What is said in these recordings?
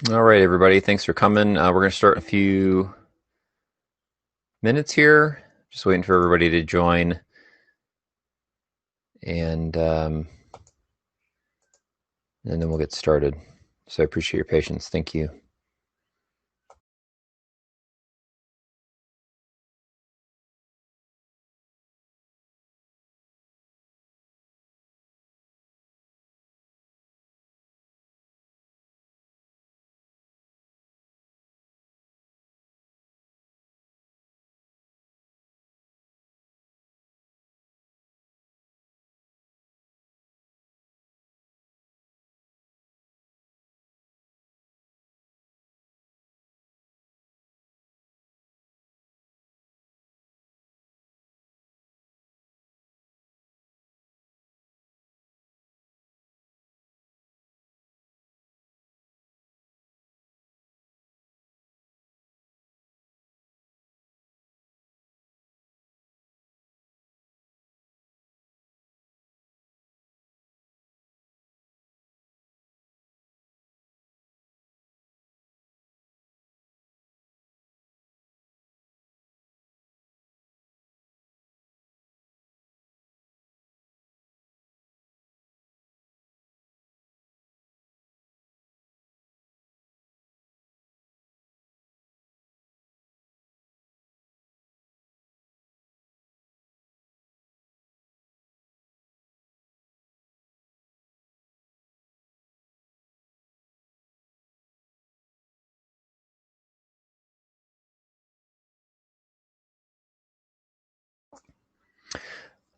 All right, everybody. Thanks for coming. We're going to start in a few minutes here. Just waiting for everybody to join, and and then we'll get started. So I appreciate your patience. Thank you.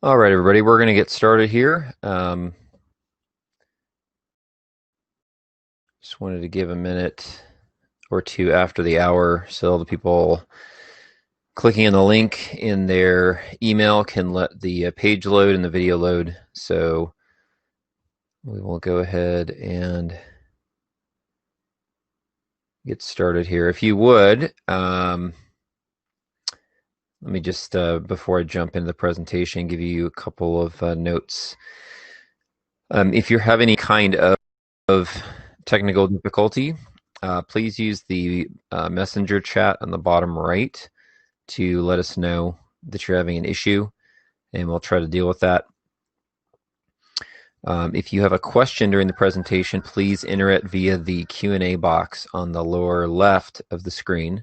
All right, everybody. We're going to get started here. Just wanted to give a minute or two after the hour so the people clicking on the link in their email can let the page load and the video load. So we will go ahead and get started here. If you would, let me just, before I jump into the presentation, give you a couple of notes. If you have any kind of technical difficulty, please use the messenger chat on the bottom right to let us know that you're having an issue, and we'll try to deal with that. If you have a question during the presentation, please enter it via the Q&A box on the lower left of the screen.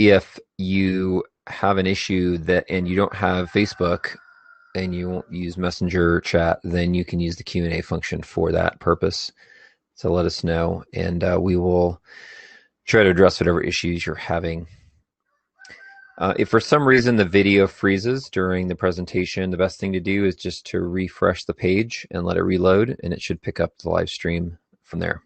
If you have an issue and you don't have Facebook and you won't use Messenger chat, then you can use the Q&A function for that purpose. So let us know, and we will try to address whatever issues you're having. If for some reason the video freezes during the presentation, the best thing to do is just to refresh the page and let it reload, and it should pick up the live stream from there.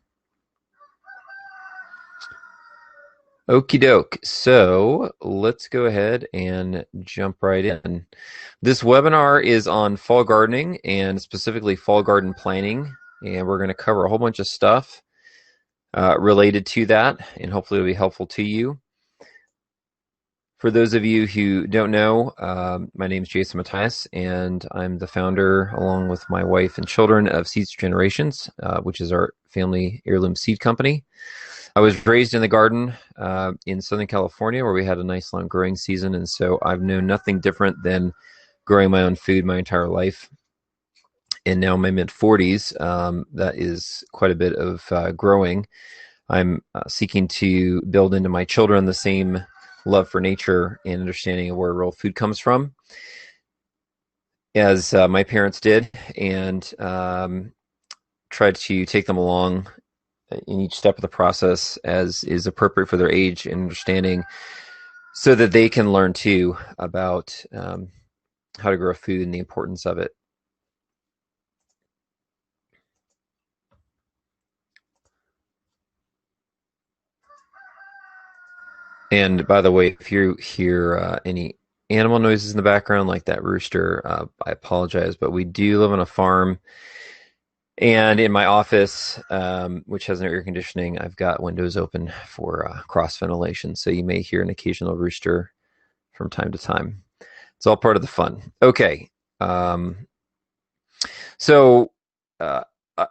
Okie doke. So let's go ahead and jump right in. This webinar is on fall gardening and specifically fall garden planning, and we're going to cover a whole bunch of stuff related to that, and hopefully it'll be helpful to you. For those of you who don't know, my name is Jason Matthias, and I'm the founder, along with my wife and children, of Seeds Generations, which is our family heirloom seed company. I was raised in the garden in Southern California, where we had a nice long growing season, and so I've known nothing different than growing my own food my entire life. And now in my mid-40s, that is quite a bit of growing. I'm seeking to build into my children the same love for nature and understanding of where real food comes from, as my parents did, and tried to take them along in each step of the process as is appropriate for their age and understanding, so that they can learn too about how to grow food and the importance of it. And by the way, if you hear any animal noises in the background, like that rooster, I apologize, but we do live on a farm. And in my office, which has no air conditioning, I've got windows open for cross ventilation. So you may hear an occasional rooster from time to time. It's all part of the fun. Okay. So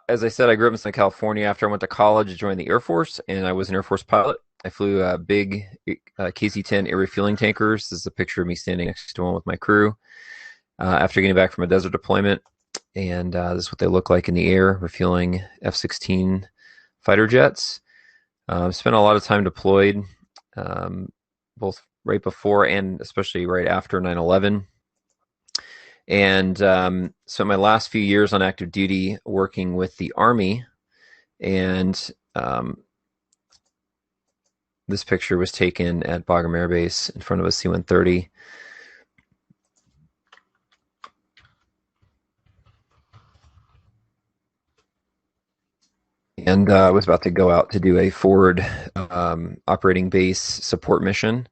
as I said, I grew up in Southern California. After I went to college, I joined the Air Force, and I was an Air Force pilot. I flew big KC-10 air refueling tankers. This is a picture of me standing next to one with my crew after getting back from a desert deployment. And this is what they look like in the air, refueling F-16 fighter jets. Spent a lot of time deployed, both right before and especially right after 9/11. And so my last few years on active duty working with the Army, and this picture was taken at Bagram Air Base in front of a C-130. And I was about to go out to do a forward operating base support mission.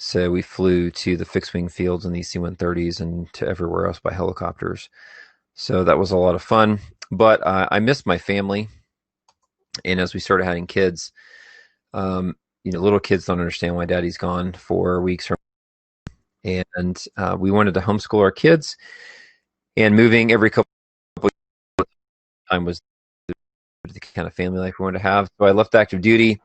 So we flew to the fixed wing fields in these C-130s and to everywhere else by helicopters. So that was a lot of fun. But I missed my family. And as we started having kids, little kids don't understand why daddy's gone for weeks. And we wanted to homeschool our kids. And moving every couple of time was the kind of family life we wanted to have. So I left active duty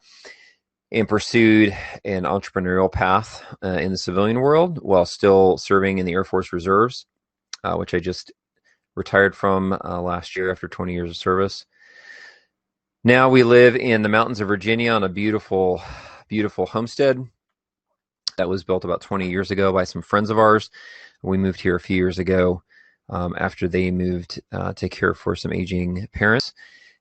and pursued an entrepreneurial path in the civilian world while still serving in the Air Force Reserves, which I just retired from last year after 20 years of service. Now we live in the mountains of Virginia on a beautiful, beautiful homestead that was built about 20 years ago by some friends of ours. We moved here a few years ago after they moved to care for some aging parents.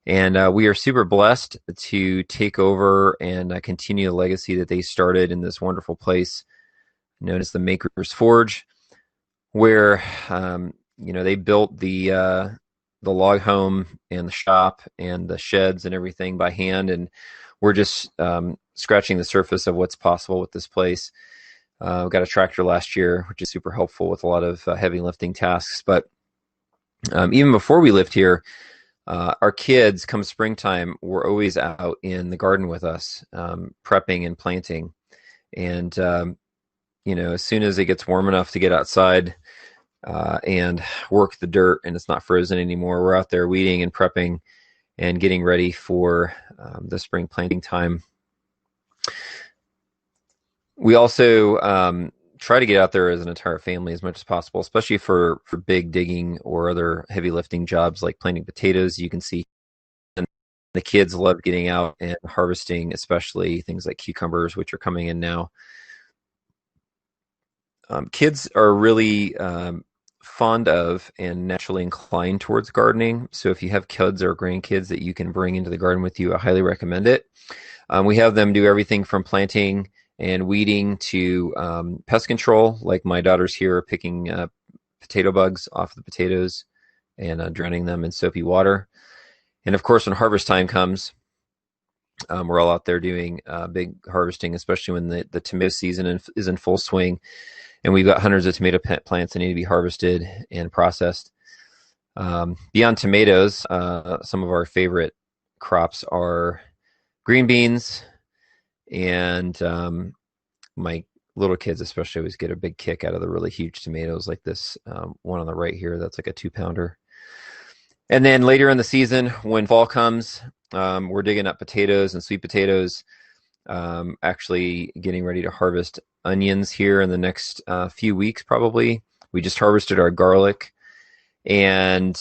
And we are super blessed to take over and continue the legacy that they started in this wonderful place known as the Maker's Forge, where they built the log home and the shop and the sheds and everything by hand, and we're just scratching the surface of what's possible with this place. We got a tractor last year, which is super helpful with a lot of heavy lifting tasks. But even before we lived here, our kids, come springtime, were always out in the garden with us, prepping and planting. And as soon as it gets warm enough to get outside and work the dirt and it's not frozen anymore, we're out there weeding and prepping and getting ready for the spring planting time. We also try to get out there as an entire family as much as possible, especially for big digging or other heavy lifting jobs like planting potatoes. You can see the kids love getting out and harvesting, especially things like cucumbers, which are coming in now. Kids are really fond of and naturally inclined towards gardening. So if you have kids or grandkids that you can bring into the garden with you, I highly recommend it. We have them do everything from planting and weeding to pest control. Like my daughters here are picking potato bugs off the potatoes and drowning them in soapy water. And of course, when harvest time comes, we're all out there doing big harvesting, especially when the tomato season is in full swing. And we've got hundreds of tomato plants that need to be harvested and processed. Beyond tomatoes, some of our favorite crops are green beans, and my little kids especially always get a big kick out of the really huge tomatoes like this one on the right here. That's like a 2-pounder. And then later in the season, when fall comes, we're digging up potatoes and sweet potatoes, actually getting ready to harvest onions here in the next few weeks probably. We just harvested our garlic, and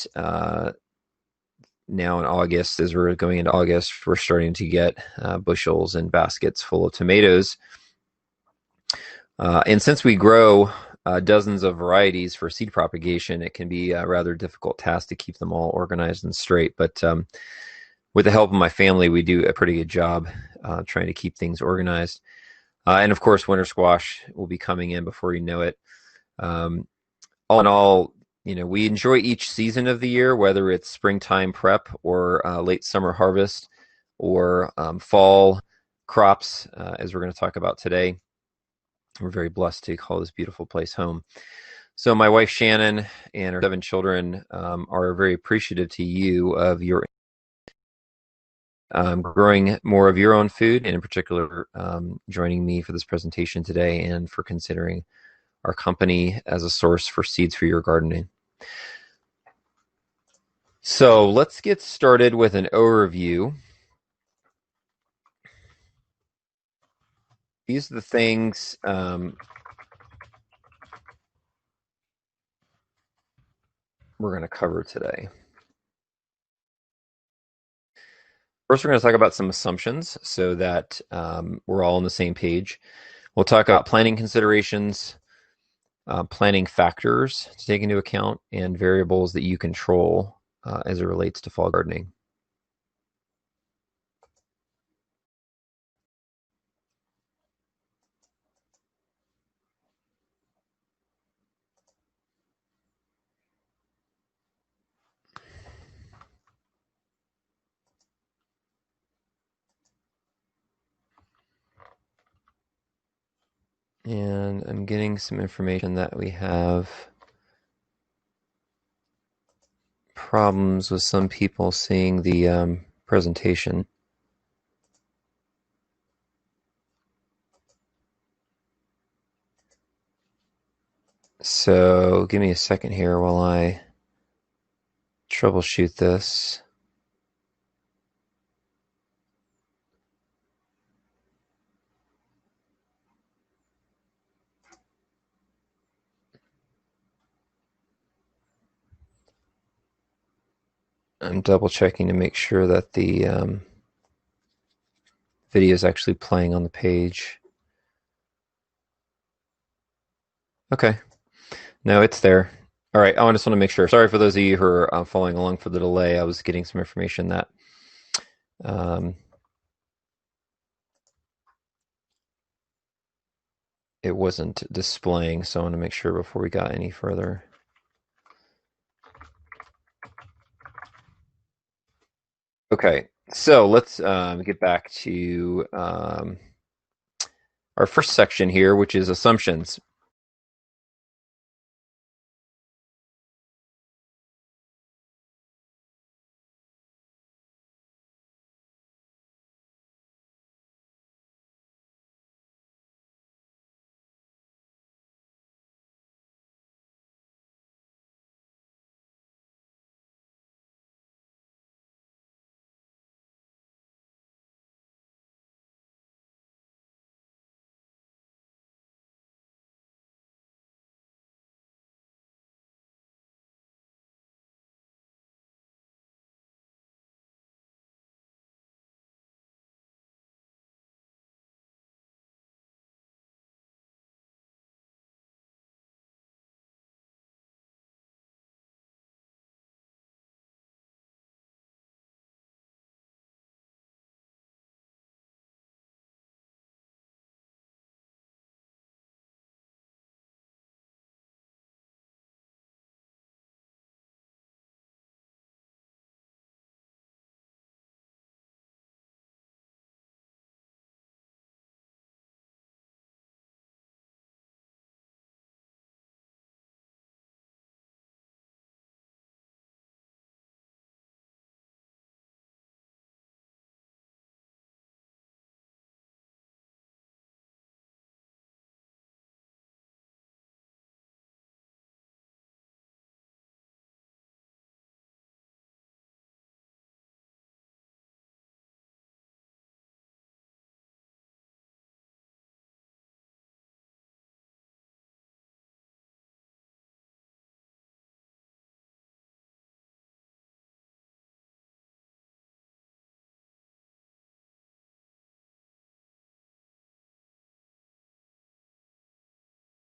now in August, as we're going into August, we're starting to get bushels and baskets full of tomatoes. And since we grow dozens of varieties for seed propagation, it can be a rather difficult task to keep them all organized and straight. But with the help of my family, we do a pretty good job trying to keep things organized. And of course, winter squash will be coming in before you know it. All in all, we enjoy each season of the year, whether it's springtime prep or late summer harvest or fall crops, as we're going to talk about today. We're very blessed to call this beautiful place home. So my wife Shannon and our 7 children are very appreciative to you of your growing more of your own food, and in particular joining me for this presentation today and for considering our company as a source for seeds for your gardening. So let's get started with an overview. These are the things we're going to cover today. First, we're going to talk about some assumptions so that we're all on the same page. We'll talk about planning considerations, planning factors to take into account, and variables that you control as it relates to fall gardening. And I'm getting some information that we have problems with some people seeing the presentation. So give me a second here while I troubleshoot this. I'm double checking to make sure that the video is actually playing on the page. Okay, no, it's there. All right, I just want to make sure. Sorry for those of you who are following along for the delay. I was getting some information that it wasn't displaying, so I want to make sure before we got any further. Okay, so let's get back to our first section here, which is assumptions.